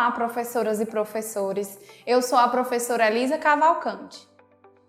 Olá, professoras e professores! Eu sou a professora Elisa Cavalcante.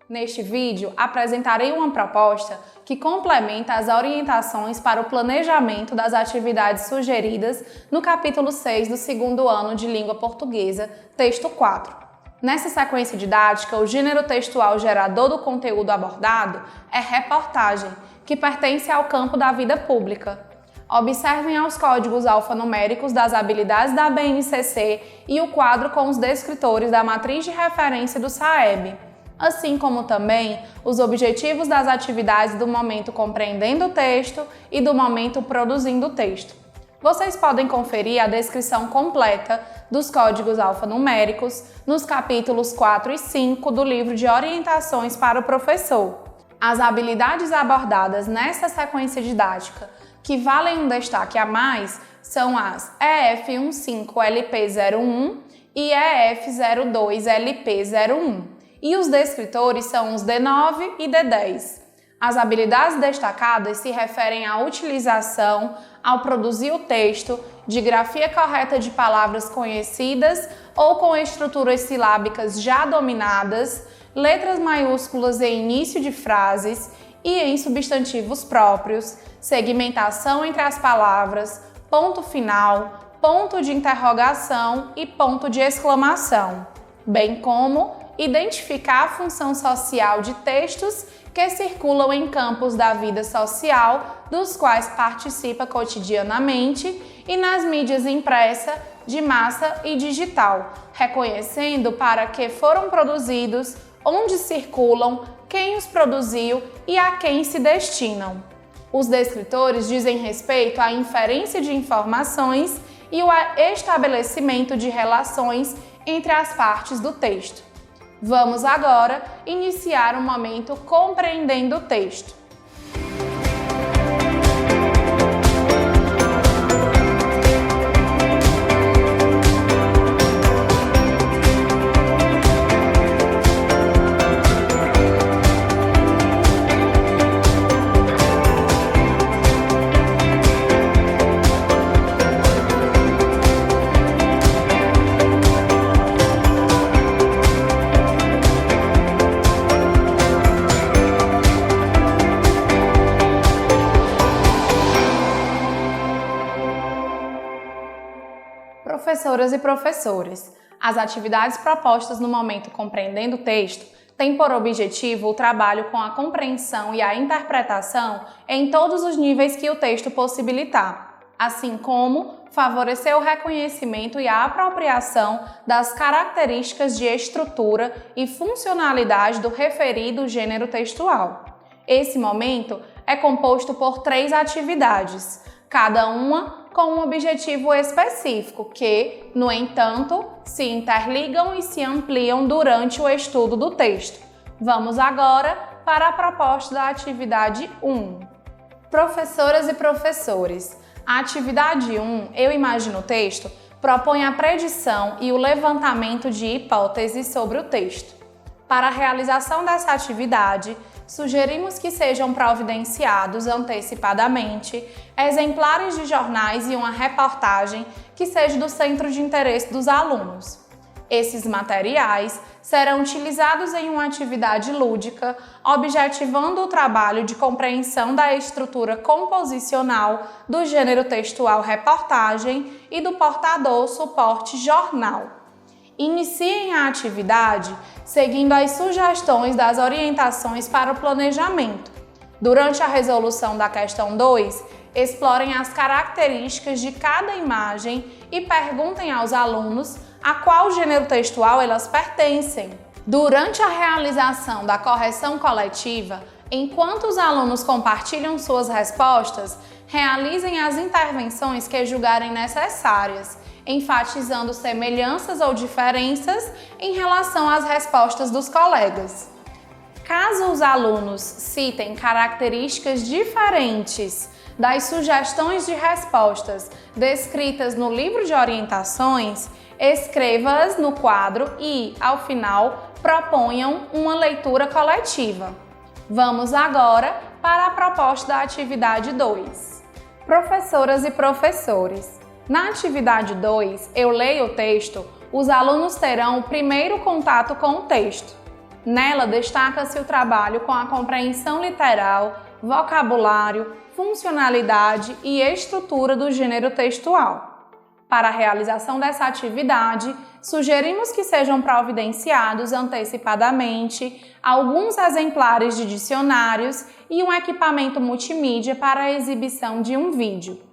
Neste vídeo, apresentarei uma proposta que complementa as orientações para o planejamento das atividades sugeridas no capítulo 6 do segundo ano de Língua Portuguesa, texto 4. Nessa sequência didática, o gênero textual gerador do conteúdo abordado é reportagem, que pertence ao campo da vida pública. Observem aos códigos alfanuméricos das habilidades da BNCC e o quadro com os descritores da matriz de referência do SAEB, assim como também os objetivos das atividades do momento compreendendo o texto e do momento produzindo o texto. Vocês podem conferir a descrição completa dos códigos alfanuméricos nos capítulos 4 e 5 do livro de orientações para o professor. As habilidades abordadas nessa sequência didática que valem um destaque a mais são as EF15LP01 e EF02LP01, e os descritores são os D9 e D10. As habilidades destacadas se referem à utilização, ao produzir o texto, de grafia correta de palavras conhecidas ou com estruturas silábicas já dominadas, letras maiúsculas em início de frases e em substantivos próprios, segmentação entre as palavras, ponto final, ponto de interrogação e ponto de exclamação, bem como identificar a função social de textos que circulam em campos da vida social, dos quais participa cotidianamente, e nas mídias impressa, de massa e digital, reconhecendo para que foram produzidos, onde circulam, quem os produziu e a quem se destinam. Os descritores dizem respeito à inferência de informações e o estabelecimento de relações entre as partes do texto. Vamos agora iniciar o momento compreendendo o texto. Professoras e professores, as atividades propostas no momento compreendendo o texto têm por objetivo o trabalho com a compreensão e a interpretação em todos os níveis que o texto possibilitar, assim como favorecer o reconhecimento e a apropriação das características de estrutura e funcionalidade do referido gênero textual. Esse momento é composto por 3 atividades, cada uma com um objetivo específico que, no entanto, se interligam e se ampliam durante o estudo do texto. Vamos agora para a proposta da atividade 1. Professoras e professores, a atividade 1, Eu Imagino o Texto, propõe a predição e o levantamento de hipóteses sobre o texto. Para a realização dessa atividade, sugerimos que sejam providenciados antecipadamente exemplares de jornais e uma reportagem que seja do centro de interesse dos alunos. Esses materiais serão utilizados em uma atividade lúdica, objetivando o trabalho de compreensão da estrutura composicional do gênero textual reportagem e do portador suporte jornal. Iniciem a atividade seguindo as sugestões das orientações para o planejamento. Durante a resolução da questão 2, explorem as características de cada imagem e perguntem aos alunos a qual gênero textual elas pertencem. Durante a realização da correção coletiva, enquanto os alunos compartilham suas respostas, realizem as intervenções que julgarem necessárias, enfatizando semelhanças ou diferenças em relação às respostas dos colegas. Caso os alunos citem características diferentes das sugestões de respostas descritas no livro de orientações, escreva-as no quadro e, ao final, proponham uma leitura coletiva. Vamos agora para a proposta da atividade 2. Professoras e professores, Na atividade 2, Eu Leio o Texto, os alunos terão o primeiro contato com o texto. Nela, destaca-se o trabalho com a compreensão literal, vocabulário, funcionalidade e estrutura do gênero textual. Para a realização dessa atividade, sugerimos que sejam providenciados antecipadamente alguns exemplares de dicionários e um equipamento multimídia para a exibição de um vídeo.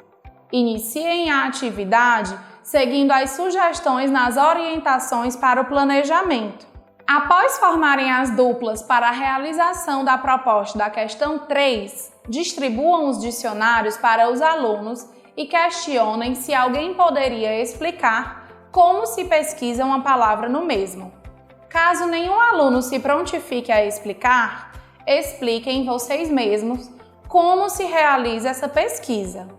Iniciem a atividade seguindo as sugestões nas orientações para o planejamento. Após formarem as duplas para a realização da proposta da questão 3, distribuam os dicionários para os alunos e questionem se alguém poderia explicar como se pesquisa uma palavra no mesmo. Caso nenhum aluno se prontifique a explicar, expliquem vocês mesmos como se realiza essa pesquisa.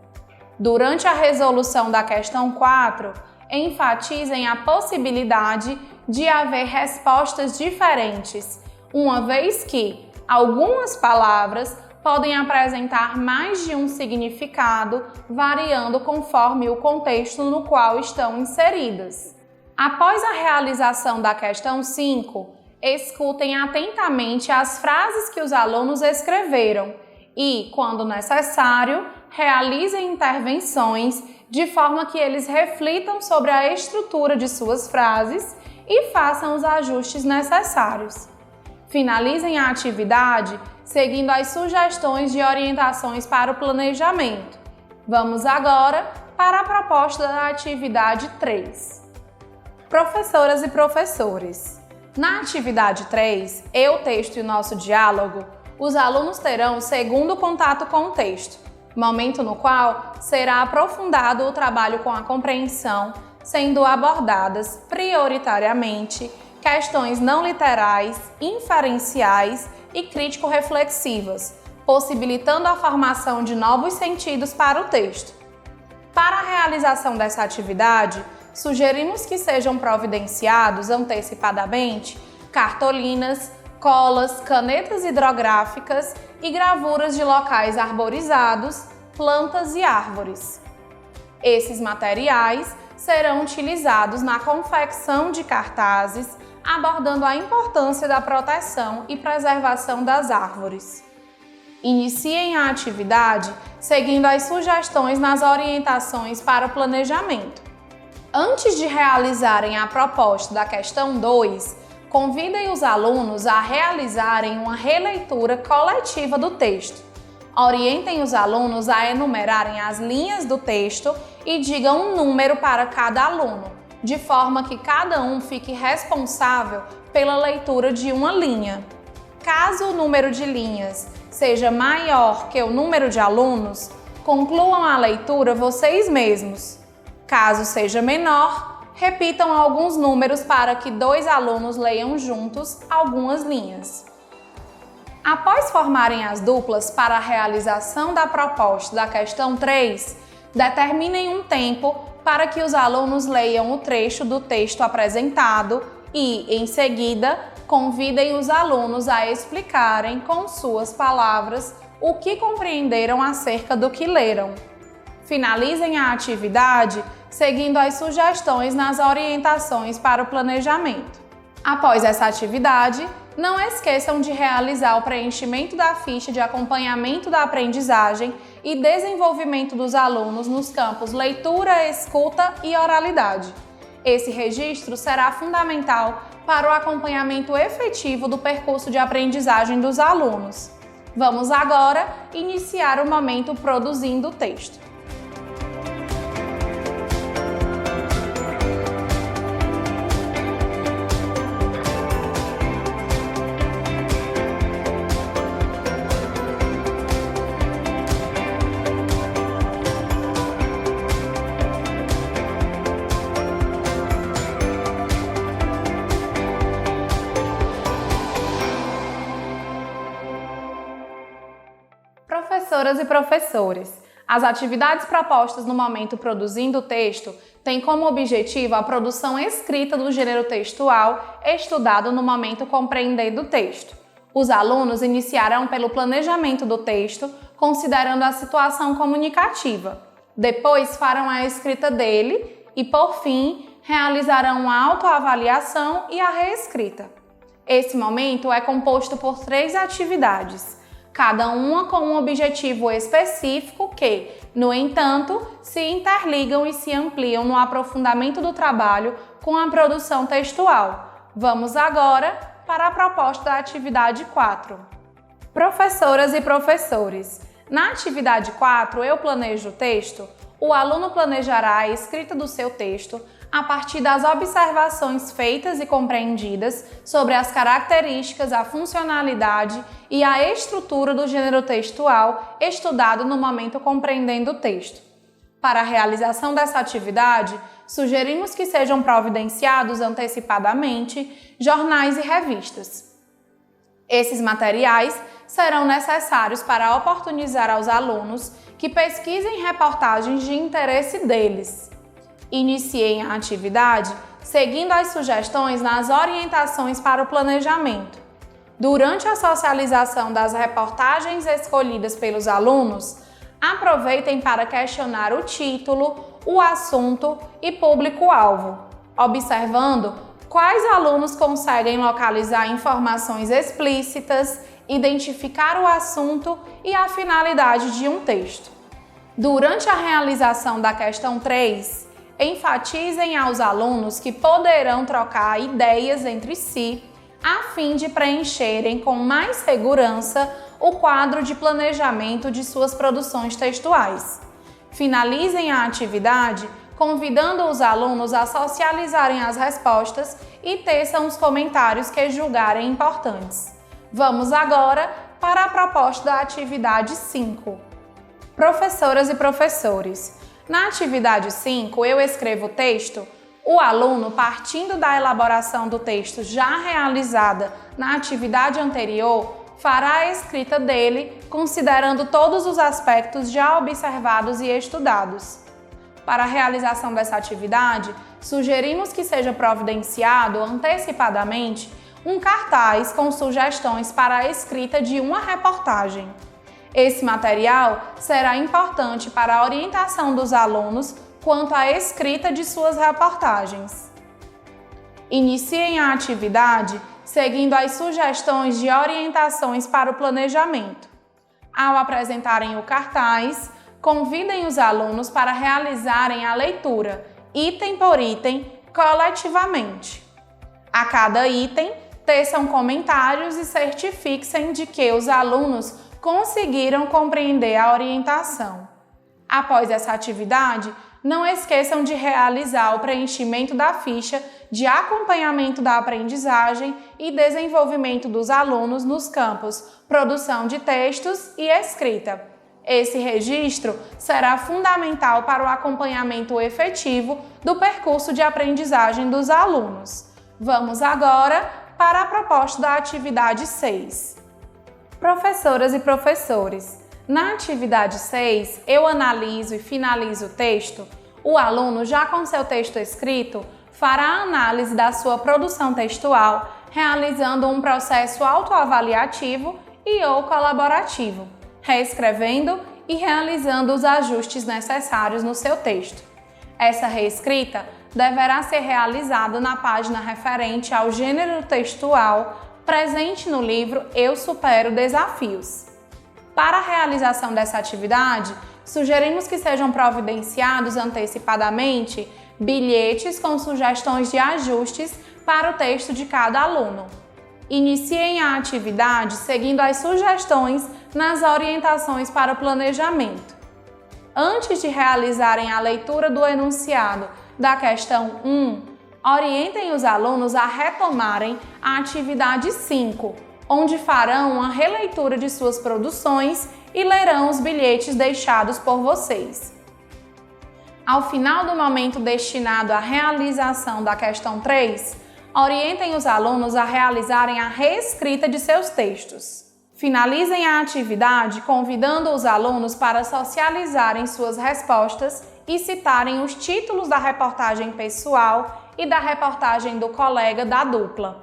Durante a resolução da questão 4, enfatizem a possibilidade de haver respostas diferentes, uma vez que algumas palavras podem apresentar mais de um significado, variando conforme o contexto no qual estão inseridas. Após a realização da questão 5, escutem atentamente as frases que os alunos escreveram e, quando necessário, realizem intervenções de forma que eles reflitam sobre a estrutura de suas frases e façam os ajustes necessários. Finalizem a atividade seguindo as sugestões de orientações para o planejamento. Vamos agora para a proposta da atividade 3. Professoras e professores, na atividade 3, Eu, Texto e o Nosso Diálogo, os alunos terão o segundo contato com o texto, momento no qual será aprofundado o trabalho com a compreensão, sendo abordadas prioritariamente questões não literais, inferenciais e crítico-reflexivas, possibilitando a formação de novos sentidos para o texto. Para a realização dessa atividade, sugerimos que sejam providenciados antecipadamente cartolinas, colas, canetas hidrográficas e gravuras de locais arborizados, plantas e árvores. Esses materiais serão utilizados na confecção de cartazes, abordando a importância da proteção e preservação das árvores. Iniciem a atividade seguindo as sugestões nas orientações para o planejamento. Antes de realizarem a proposta da questão 2, convidem os alunos a realizarem uma releitura coletiva do texto. Orientem os alunos a enumerarem as linhas do texto e digam um número para cada aluno, de forma que cada um fique responsável pela leitura de uma linha. Caso o número de linhas seja maior que o número de alunos, concluam a leitura vocês mesmos. Caso seja menor, repitam alguns números para que 2 alunos leiam juntos algumas linhas. Após formarem as duplas para a realização da proposta da questão 3, determinem um tempo para que os alunos leiam o trecho do texto apresentado e, em seguida, convidem os alunos a explicarem com suas palavras o que compreenderam acerca do que leram. Finalizem a atividade seguindo as sugestões nas orientações para o planejamento. Após essa atividade, não esqueçam de realizar o preenchimento da ficha de acompanhamento da aprendizagem e desenvolvimento dos alunos nos campos leitura, escuta e oralidade. Esse registro será fundamental para o acompanhamento efetivo do percurso de aprendizagem dos alunos. Vamos agora iniciar o momento produzindo o texto. Professoras e professores, as atividades propostas no momento produzindo o texto têm como objetivo a produção escrita do gênero textual estudado no momento compreendendo o texto. Os alunos iniciarão pelo planejamento do texto, considerando a situação comunicativa. Depois farão a escrita dele e, por fim, realizarão a autoavaliação e a reescrita. Esse momento é composto por 3 atividades, cada uma com um objetivo específico que, no entanto, se interligam e se ampliam no aprofundamento do trabalho com a produção textual. Vamos agora para a proposta da atividade 4. Professoras e professores, na atividade 4, eu planejo o texto. O aluno planejará a escrita do seu texto a partir das observações feitas e compreendidas sobre as características, a funcionalidade e a estrutura do gênero textual estudado no momento compreendendo o texto. Para a realização dessa atividade, sugerimos que sejam providenciados antecipadamente jornais e revistas. Esses materiais serão necessários para oportunizar aos alunos que pesquisem reportagens de interesse deles. Iniciem a atividade seguindo as sugestões nas orientações para o planejamento. Durante a socialização das reportagens escolhidas pelos alunos, aproveitem para questionar o título, o assunto e público-alvo, observando quais alunos conseguem localizar informações explícitas, identificar o assunto e a finalidade de um texto. Durante a realização da questão 3, enfatizem aos alunos que poderão trocar ideias entre si a fim de preencherem com mais segurança o quadro de planejamento de suas produções textuais. Finalizem a atividade convidando os alunos a socializarem as respostas e teçam os comentários que julgarem importantes. Vamos agora para a proposta da atividade 5. Professoras e professores, na atividade 5, eu escrevo o texto. O aluno, partindo da elaboração do texto já realizada na atividade anterior, fará a escrita dele, considerando todos os aspectos já observados e estudados. Para a realização dessa atividade, sugerimos que seja providenciado antecipadamente um cartaz com sugestões para a escrita de uma reportagem. Esse material será importante para a orientação dos alunos quanto à escrita de suas reportagens. Iniciem a atividade seguindo as sugestões de orientações para o planejamento. Ao apresentarem o cartaz, convidem os alunos para realizarem a leitura, item por item, coletivamente. A cada item, teçam comentários e certifiquem de que os alunos conseguiram compreender a orientação. Após essa atividade, não esqueçam de realizar o preenchimento da ficha de acompanhamento da aprendizagem e desenvolvimento dos alunos nos campos produção de textos e escrita. Esse registro será fundamental para o acompanhamento efetivo do percurso de aprendizagem dos alunos. Vamos agora para a proposta da atividade 6. Professoras e professores, na atividade 6, eu analiso e finalizo o texto. O aluno, já com seu texto escrito, fará a análise da sua produção textual, realizando um processo autoavaliativo e ou colaborativo, reescrevendo e realizando os ajustes necessários no seu texto. Essa reescrita deverá ser realizada na página referente ao gênero textual presente no livro Eu Supero Desafios. Para a realização dessa atividade, sugerimos que sejam providenciados antecipadamente bilhetes com sugestões de ajustes para o texto de cada aluno. Iniciem a atividade seguindo as sugestões nas orientações para o planejamento. Antes de realizarem a leitura do enunciado da questão 1, orientem os alunos a retomarem a atividade 5, onde farão uma releitura de suas produções e lerão os bilhetes deixados por vocês. Ao final do momento destinado à realização da questão 3, orientem os alunos a realizarem a reescrita de seus textos. Finalizem a atividade convidando os alunos para socializarem suas respostas e citarem os títulos da reportagem pessoal e da reportagem do colega da dupla.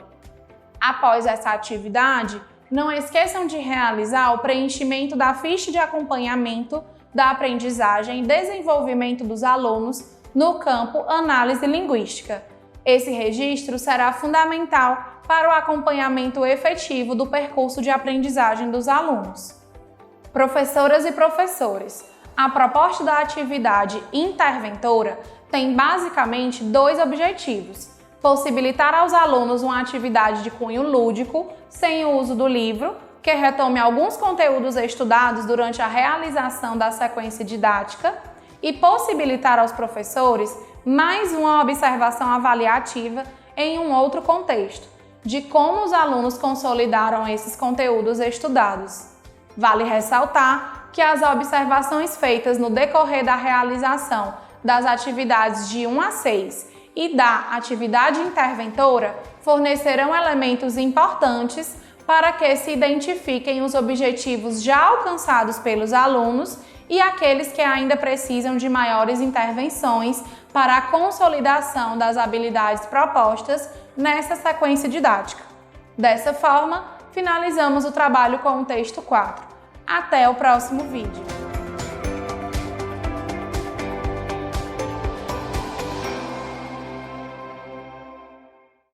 Após essa atividade, Não esqueçam de realizar o preenchimento da ficha de acompanhamento da aprendizagem e desenvolvimento dos alunos no campo Análise Linguística. Esse registro será fundamental para o acompanhamento efetivo do percurso de aprendizagem dos alunos. Professoras e professores, a proposta da atividade interventora tem basicamente dois objetivos: possibilitar aos alunos uma atividade de cunho lúdico, sem o uso do livro, que retome alguns conteúdos estudados durante a realização da sequência didática, e possibilitar aos professores mais uma observação avaliativa em um outro contexto, de como os alunos consolidaram esses conteúdos estudados. Vale ressaltar que as observações feitas no decorrer da realização das atividades de 1 a 6 e da atividade interventora fornecerão elementos importantes para que se identifiquem os objetivos já alcançados pelos alunos e aqueles que ainda precisam de maiores intervenções para a consolidação das habilidades propostas nessa sequência didática. Dessa forma, finalizamos o trabalho com o texto 4. Até o próximo vídeo!